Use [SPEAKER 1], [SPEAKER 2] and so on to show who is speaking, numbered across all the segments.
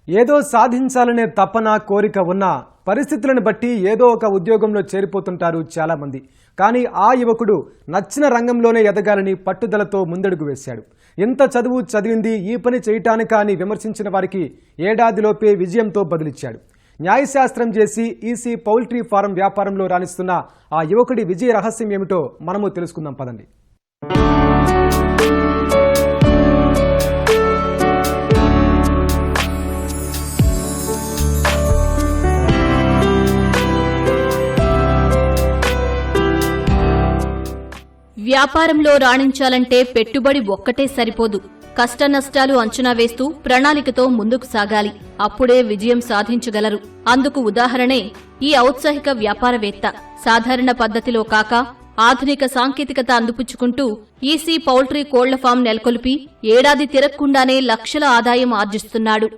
[SPEAKER 1] ఏదో సాధించాలనే తపన కోరిక ఉన్న పరిస్థితులను బట్టి ఏదో ఒక ఉద్యోగంలో చేరిపోతుంటారు చాలా మంది. కానీ ఆ యువకుడు నచ్చిన రంగంలోనే ఎదగాలని పట్టుదలతో ముందడుగు వేశాడు. ఎంత చదువు చదివింది ఈ పని చేయటానికా అని విమర్శించిన వారికి ఏడాదిలోపే విజయంతో బదులిచ్చాడు. న్యాయశాస్త్రం చేసి ఈసీ పౌల్ట్రీ ఫారం వ్యాపారంలో రాణిస్తున్న ఆ యువకుడి విజయ రహస్యం ఏమిటో మనము తెలుసుకుందాం పదండి.
[SPEAKER 2] వ్యాపారంలో రాణించాలంటే పెట్టుబడి ఒక్కటే సరిపోదు. కష్టనష్టాలు అంచనా వేస్తూ ప్రణాళికతో ముందుకు సాగాలి. అప్పుడే విజయం సాధించగలరు. అందుకు ఉదాహరణే ఈ ఔత్సాహిక వ్యాపారవేత్త. సాధారణ పద్ధతిలో కాక ఆధునిక సాంకేతికత అందిపుచ్చుకుంటూ ఈసీ పౌల్ట్రీ కోళ్ల ఫామ్ నెలకొల్పి ఏడాది తిరగకుండానే లక్షల ఆదాయం ఆర్జిస్తున్నాడు.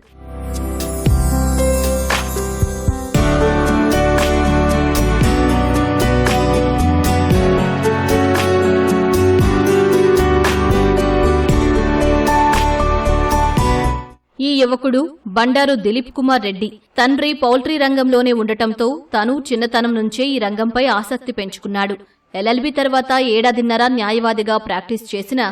[SPEAKER 2] ఈ యువకుడు బండారు దిలీప్ కుమార్ రెడ్డి. తండ్రి పౌల్ట్రీ రంగంలోనే ఉండటంతో తను చిన్నతనం నుంచే ఈ రంగంపై ఆసక్తి పెంచుకున్నాడు. ఎల్ఎల్బీ తర్వాత ఏడాదిన్నర న్యాయవాదిగా ప్రాక్టీస్ చేసిన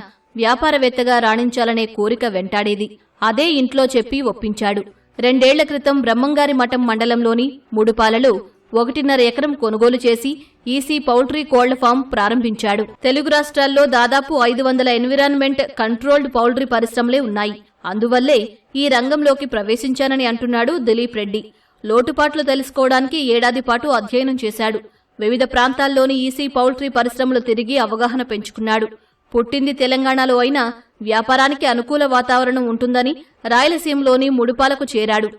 [SPEAKER 2] వ్యాపారవేత్తగా రాణించాలనే కోరిక వెంటాడేది. అదే ఇంట్లో చెప్పి ఒప్పించాడు. 2 ఏళ్ల క్రితం బ్రహ్మంగారి మఠం మండలంలోని ముడుపాలలో 1.5 ఎకరం కొనుగోలు చేసి ఈసీ పౌల్ట్రీ కోళ్ల ఫామ్ ప్రారంభించాడు. తెలుగు రాష్ట్రాల్లో దాదాపు 500 ఎన్విరాన్మెంట్ కంట్రోల్డ్ పౌల్ట్రీ పరిశ్రమలే ఉన్నాయి. అందువల్లే ఈ రంగంలోకి ప్రవేశించానని అంటున్నాడు దిలీప్ రెడ్డి. లోటుపాట్లు తెలుసుకోవడానికి ఏడాది పాటు అధ్యయనం చేశాడు. వివిధ ప్రాంతాల్లోని ఈసీ పౌల్ట్రీ పరిశ్రమలు తిరిగి అవగాహన పెంచుకున్నాడు. పుట్టింది తెలంగాణలో అయినా వ్యాపారానికి అనుకూల వాతావరణం ఉంటుందని రాయలసీమలోని ముడుపాలకు చేరాడు.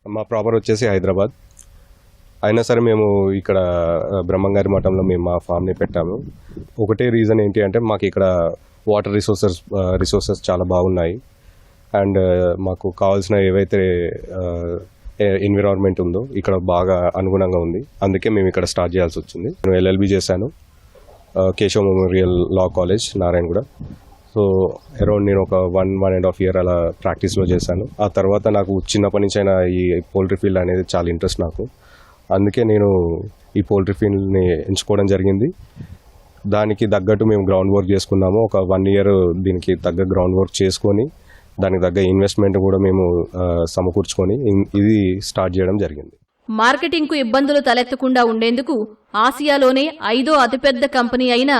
[SPEAKER 3] మా ప్రాపర్ వచ్చేసి హైదరాబాద్. అయినా సరే మేము ఇక్కడ బ్రహ్మంగారి మఠంలో మేము మా ఫామ్ని పెట్టాము. ఒకటే రీజన్ ఏంటి అంటే మాకు ఇక్కడ వాటర్ రిసోర్సెస్ చాలా బాగున్నాయి. అండ్ మాకు కావాల్సిన ఏవైతే ఎన్విరాన్మెంట్ ఉందో ఇక్కడ బాగా అనుగుణంగా ఉంది. అందుకే మేము ఇక్కడ స్టార్ట్ చేయాల్సి వచ్చింది. నేను ఎల్ఎల్బీ చేశాను, Keshava memorial law college, Narayanaguda. So around నేను ఒక 1.5 year అలా ప్రాక్టీస్లో చేశాను. ఆ తర్వాత నాకు చిన్నప్పటి నుంచి అయినా ఈ పౌల్ట్రీ ఫీల్డ్ అనేది చాలా ఇంట్రెస్ట్ నాకు. అందుకే నేను ఈ పౌల్ట్రీ ఫీల్డ్ని ఎంచుకోవడం జరిగింది. దానికి తగ్గట్టు మేము గ్రౌండ్ వర్క్ చేసుకున్నాము. ఒక 1 year దీనికి తగ్గ గ్రౌండ్ వర్క్ చేసుకొని దానికి తగ్గ ఇన్వెస్ట్మెంట్ కూడా మేము సమకూర్చుకొని ఇది స్టార్ట్ చేయడం జరిగింది.
[SPEAKER 2] మార్కెటింగ్ కు ఇబ్బందులు తలెత్తకుండా ఉండేందుకు ఆసియాలోనే 5వ అతిపెద్ద కంపెనీ అయిన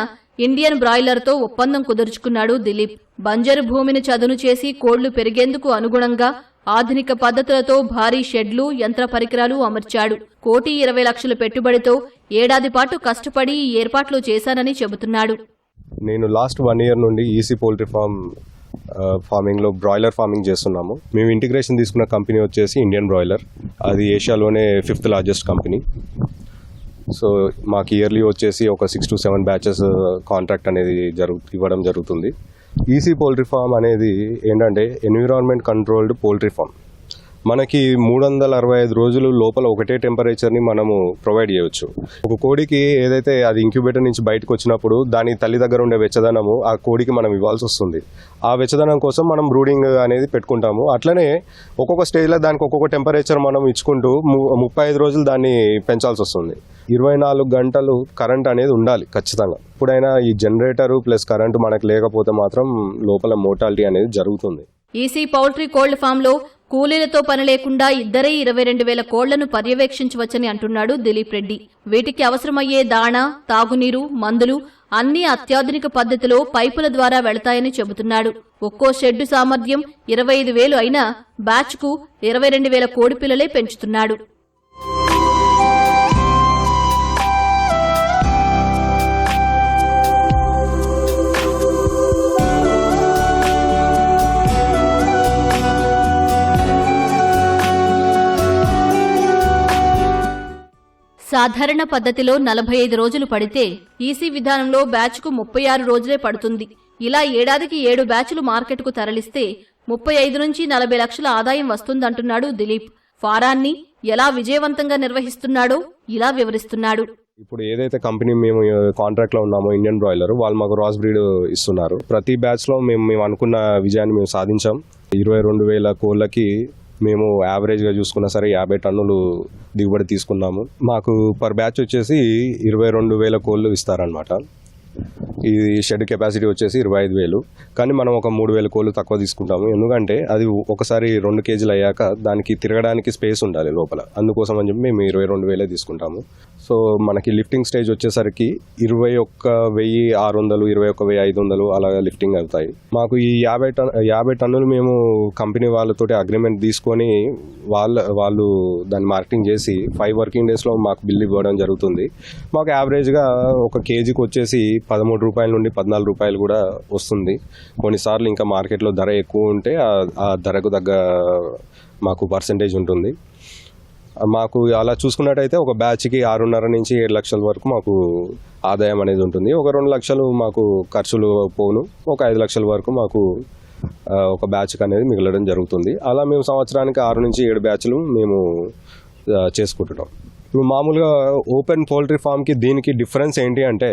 [SPEAKER 2] ఇండియన్ బ్రాయిలర్తో ఒప్పందం కుదుర్చుకున్నాడు దిలీప్. బంజరు భూమిని చదును చేసి కోళ్లు పెరిగేందుకు అనుగుణంగా ఆధునిక పద్ధతులతో భారీ షెడ్లు, యంత్ర పరికరాలు అమర్చాడు. 1,20,00,000 పెట్టుబడితో ఏడాది పాటు కష్టపడి ఈ ఏర్పాట్లు చేశానని చెబుతున్నాడు.
[SPEAKER 3] నేను లాస్ట్ 1 year నుండి ఈసీ పౌల్ట్రీ ఫార్మింగ్లో బ్రాయిలర్ ఫార్మింగ్ చేస్తున్నాము. మేము ఇంటిగ్రేషన్ తీసుకున్న కంపెనీ వచ్చేసి ఇండియన్ బ్రాయిలర్. అది ఏషియాలోనే 5th largest కంపెనీ. సో మాకు ఇయర్లీ వచ్చేసి ఒక 6 to 7 batches కాంట్రాక్ట్ అనేది ఇవ్వడం జరుగుతుంది. ఈసీ పౌల్ట్రీ ఫామ్ అనేది ఏంటంటే ఎన్విరాన్మెంట్ కంట్రోల్డ్ పౌల్ట్రీ ఫామ్. మనకి 365 రోజులు లోపల ఒకటే టెంపరేచర్ని మనము ప్రొవైడ్ చేయవచ్చు. ఒక కోడికి ఏదైతే అది ఇంక్యుబేటర్ నుంచి బయటకు వచ్చినప్పుడు దాని తల్లి దగ్గర ఉండే వెచ్చదనము ఆ కోడికి మనం ఇవ్వాల్సి వస్తుంది. ఆ వెచ్చదనం కోసం మనం బ్రూడింగ్ అనేది పెట్టుకుంటాము. అట్లనే ఒక్కొక్క స్టేజ్లో దానికి ఒక్కొక్క టెంపరేచర్ మనం ఇచ్చుకుంటూ 35 రోజులు దాన్ని పెంచాల్సి వస్తుంది. 24 గంటలు కరెంట్ అనేది ఉండాలి ఖచ్చితంగా. ఎప్పుడైనా ఈ జనరేటరు ప్లస్ కరెంటు మనకు లేకపోతే మాత్రం లోపల మోర్టాలిటీ అనేది జరుగుతుంది.
[SPEAKER 2] ఈసీ పౌల్ట్రీ కోళ్ల ఫామ్లో కూలీలతో పని లేకుండా ఇద్దరే 22,000 కోళ్లను పర్యవేక్షించవచ్చని అంటున్నాడు దిలీప్ రెడ్డి. వీటికి అవసరమయ్యే దాణా, తాగునీరు, మందులు అన్నీ అత్యాధునిక పద్ధతిలో పైపుల ద్వారా వెళతాయని చెబుతున్నాడు. ఒక్కో షెడ్డు సామర్థ్యం 25,000 అయినా బ్యాచ్కు 22,000 కోడిపిల్లలే పెంచుతున్నాడు. సాధారణ పద్ధతిలో 45 రోజులు పడితే ఈసీ విధానంలో బ్యాచ్కు 36 రోజులే పడుతుంది. ఇలా ఏడాదికి 7 బ్యాచ్లు మార్కెట్కు తరలిస్తే 35 నుంచి 40 లక్షల ఆదాయం వస్తుందంటున్నాడు దిలీప్. ఫారాన్ని ఎలా విజయవంతంగా నిర్వహిస్తున్నాడో ఇలా వివరిస్తున్నాడు.
[SPEAKER 3] ఇప్పుడు ఏదైతే కంపెనీ మేము కాంట్రాక్ట్ లో ఉన్నామో ఇండియన్ బ్రాయిలర్, వాళ్ళు మాకు రాస్ బ్రీడ్ ఇస్తున్నారు. ప్రతి బ్యాచ్ లో మేము అనుకున్న విజయాన్ని మేము సాధించాం. 22,000 కోళ్ళకి మేము యావరేజ్గా చూసుకున్నా సరే 50 టన్నులు దిగుబడి తీసుకున్నాము. మాకు పర్ బ్యాచ్ వచ్చేసి 22,000 కోళ్ళు ఇస్తారనమాట. ఈ షెడ్ కెపాసిటీ వచ్చేసి 25,000, కానీ మనం ఒక 3,000 కోళ్ళు తక్కువ తీసుకుంటాము. ఎందుకంటే అది ఒకసారి 2 కేజీలు అయ్యాక దానికి తిరగడానికి స్పేస్ ఉండాలి లోపల, అందుకోసం అని చెప్పి మేము 22,000 తీసుకుంటాము. సో మనకి లిఫ్టింగ్ స్టేజ్ వచ్చేసరికి 21,600, 21,500 అలా లిఫ్టింగ్ అవుతాయి. మాకు ఈ 50 టన్నులు మేము కంపెనీ వాళ్ళతోటి అగ్రిమెంట్ తీసుకొని వాళ్ళు దాన్ని మార్కెటింగ్ చేసి 5 వర్కింగ్ డేస్లో మాకు బిల్ ఇవ్వడం జరుగుతుంది. మాకు యావరేజ్గా ఒక కేజీకి వచ్చేసి 13 రూపాయల నుండి 14 రూపాయలు కూడా వస్తుంది. కొన్నిసార్లు ఇంకా మార్కెట్లో ధర ఎక్కువ ఉంటే ఆ ధరకు తగ్గ మాకు పర్సంటేజ్ ఉంటుంది. మాకు అలా చూసుకున్నట్టయితే ఒక బ్యాచ్కి 6.5 నుంచి 7 లక్షల వరకు మాకు ఆదాయం అనేది ఉంటుంది. ఒక 2 లక్షలు మాకు ఖర్చులు పోను, ఒక 5 లక్షల వరకు మాకు ఒక బ్యాచ్కి అనేది మిగలడం జరుగుతుంది. అలా మేము సంవత్సరానికి 6 నుంచి 7 బ్యాచ్లు మేము చేసుకుంటున్నాం. ఇప్పుడు మామూలుగా ఓపెన్ పౌల్ట్రీ ఫామ్కి దీనికి డిఫరెన్స్ ఏంటి అంటే,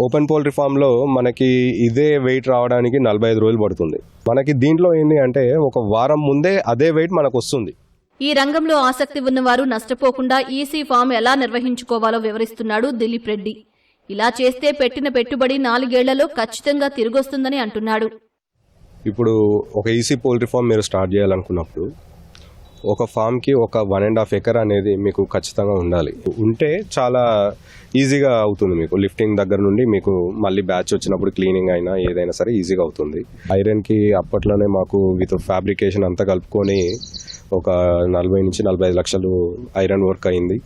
[SPEAKER 3] ఓపెన్ పౌల్ట్రీ ఫామ్లో మనకి ఇదే వెయిట్ రావడానికి 45 రోజులు పడుతుంది. మనకి దీంట్లో ఏంటి అంటే ఒక వారం ముందే అదే వెయిట్ మనకు వస్తుంది.
[SPEAKER 2] ఈ రంగంలో ఆసక్తి ఉన్నవారు నష్టపోకుండా ఈసీ ఫామ్ ఎలా నిర్వహించుకోవాలో వివరిస్తున్నాడు దిలీప్ రెడ్డి. ఇలా చేస్తే పెట్టిన పెట్టుబడి 4 ఏళ్లలో ఖచ్చితంగా తిరిగొస్తుందని అంటున్నాడు.
[SPEAKER 3] ఇప్పుడు ఒక ఈసీ పౌల్ట్రీ ఫామ్ మీరు స్టార్ట్ చేయాలనుకున్నప్పుడు ఒక ఫామ్కి ఒక 1.5 ఎకర్ అనేది మీకు ఖచ్చితంగా ఉండాలి. ఉంటే చాలా ఈజీగా అవుతుంది. మీకు లిఫ్టింగ్ దగ్గర నుండి మీకు మళ్ళీ బ్యాచ్ వచ్చినప్పుడు క్లీనింగ్ అయినా ఏదైనా సరే ఈజీగా అవుతుంది. ఐరన్కి అప్పట్లోనే మాకు విత్ ఫ్యాబ్రికేషన్ అంతా కలుపుకొని ఒక 40 నుంచి 45 లక్షలు ఐరన్ వర్క్ అయింది.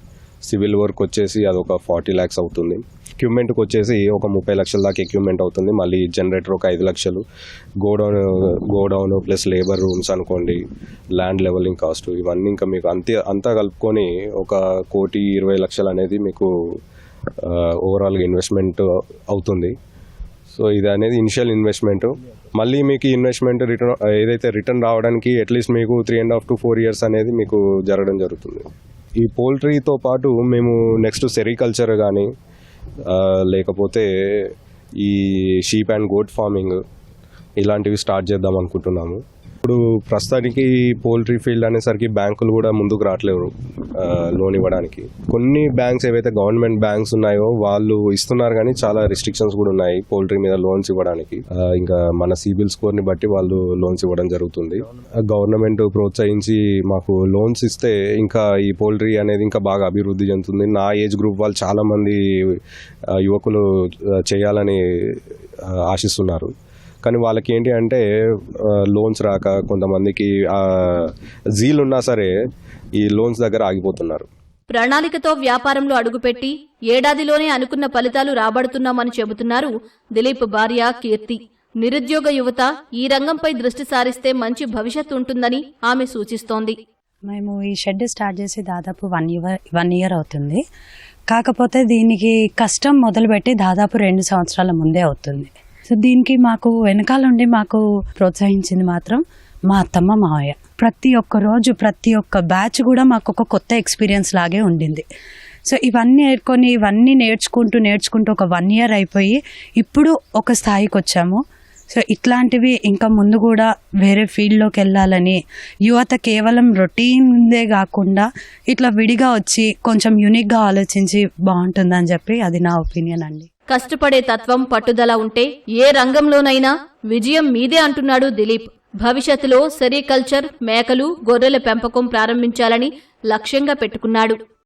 [SPEAKER 3] సివిల్ వర్క్ వచ్చేసి అదొక 40 lakhs అవుతుంది. ఎక్విప్మెంట్కి వచ్చేసి ఒక 30 లక్షల దాకా ఎక్విప్మెంట్ అవుతుంది. మళ్ళీ జనరేటర్ ఒక 5 లక్షలు, గోడౌన్ ప్లస్ లేబర్ రూమ్స్ అనుకోండి, ల్యాండ్ లెవెలింగ్ కాస్ట్, ఇవన్నీ ఇంకా మీకు అంతా కలుపుకొని ఒక 1,20 లక్షలు అనేది మీకు ఓవరాల్గా ఇన్వెస్ట్మెంట్ అవుతుంది. సో ఇది అనేది ఇనిషియల్ ఇన్వెస్ట్మెంట్. మళ్ళీ మీకు ఇన్వెస్ట్మెంట్ రిటర్న్ రావడానికి అట్లీస్ట్ మీకు 3.5 to 4 years అనేది మీకు జరగడం జరుగుతుంది. ఈ పౌల్ట్రీతో పాటు మేము నెక్స్ట్ సెరికల్చర్ కానీ లేకపోతే ఈ షీప్ అండ్ గోట్ ఫార్మింగ్ ఇలాంటివి స్టార్ట్ చేద్దాం అనుకుంటున్నాము. ఇప్పుడు ప్రస్తుతానికి పౌల్ట్రీ ఫీల్డ్ అనేసరికి బ్యాంకులు కూడా ముందుకు రావట్లేరు లోన్ ఇవ్వడానికి. కొన్ని బ్యాంక్స్ ఏవైతే గవర్నమెంట్ బ్యాంక్స్ ఉన్నాయో వాళ్ళు ఇస్తున్నారు, కానీ చాలా రిస్ట్రిక్షన్స్ కూడా ఉన్నాయి పౌల్ట్రీ మీద లోన్స్ ఇవ్వడానికి. ఇంకా మన సిబిల్ స్కోర్ని బట్టి వాళ్ళు లోన్స్ ఇవ్వడం జరుగుతుంది. గవర్నమెంట్ ప్రోత్సహించి మాకు లోన్స్ ఇస్తే ఇంకా ఈ పౌల్ట్రీ అనేది ఇంకా బాగా అభివృద్ధి చెందుతుంది. నా ఏజ్ గ్రూప్ వాళ్ళు చాలామంది యువకులు చేయాలని ఆశిస్తున్నారు. కానీ వాళ్ళకి ఏంటి అంటే లోన్స్ రాక కొంతమందికి జీల్ ఉన్నా సరే ఈ లోన్స్ దగ్గర ఆగిపోతున్నారు.
[SPEAKER 2] ప్రణాళికతో వ్యాపారంలో అడుగుపెట్టి ఏడాదిలోనే అనుకున్న ఫలితాలు రాబడుతున్నామని చెబుతున్నారు దిలీప్ భార్య కీర్తి. నిరుద్యోగ యువత ఈ రంగంపై దృష్టి సారిస్తే మంచి భవిష్యత్తు ఉంటుందని ఆమె సూచిస్తోంది.
[SPEAKER 4] మేము ఈ షెడ్ స్టార్ట్ చేసి దాదాపు 1 year అవుతుంది. కాకపోతే దీనికి కష్టం మొదలుపెట్టి దాదాపు 2 సంవత్సరాల ముందే అవుతుంది. సో దీనికి మాకు వెనకాల నుండి మాకు ప్రోత్సహించింది మాత్రం మా అత్తమ్మ మావయ్య. ప్రతి ఒక్క రోజు ప్రతి ఒక్క బ్యాచ్ కూడా మాకు ఒక కొత్త ఎక్స్పీరియన్స్ లాగే ఉండింది. సో ఇవన్నీ నేర్చుకుంటూ ఒక 1 year అయిపోయి ఇప్పుడు ఒక స్థాయికి వచ్చాము. సో ఇట్లాంటివి ఇంకా ముందు కూడా వేరే ఫీల్డ్లోకి వెళ్ళాలని, యువత కేవలం రొటీన్దే కాకుండా ఇట్లా విడిగా వచ్చి కొంచెం యూనిక్గా ఆలోచించి బాగుంటుందని చెప్పి అది నా ఒపీనియన్ అండి.
[SPEAKER 2] కష్టపడే తత్వం, పట్టుదల ఉంటే ఏ రంగంలోనైనా విజయం మీదే అంటున్నాడు దిలీప్. భవిష్యత్తులో సెరికల్చర్, మేకలు, గొర్రెల పెంపకం ప్రారంభించాలని లక్ష్యంగా పెట్టుకున్నాడు.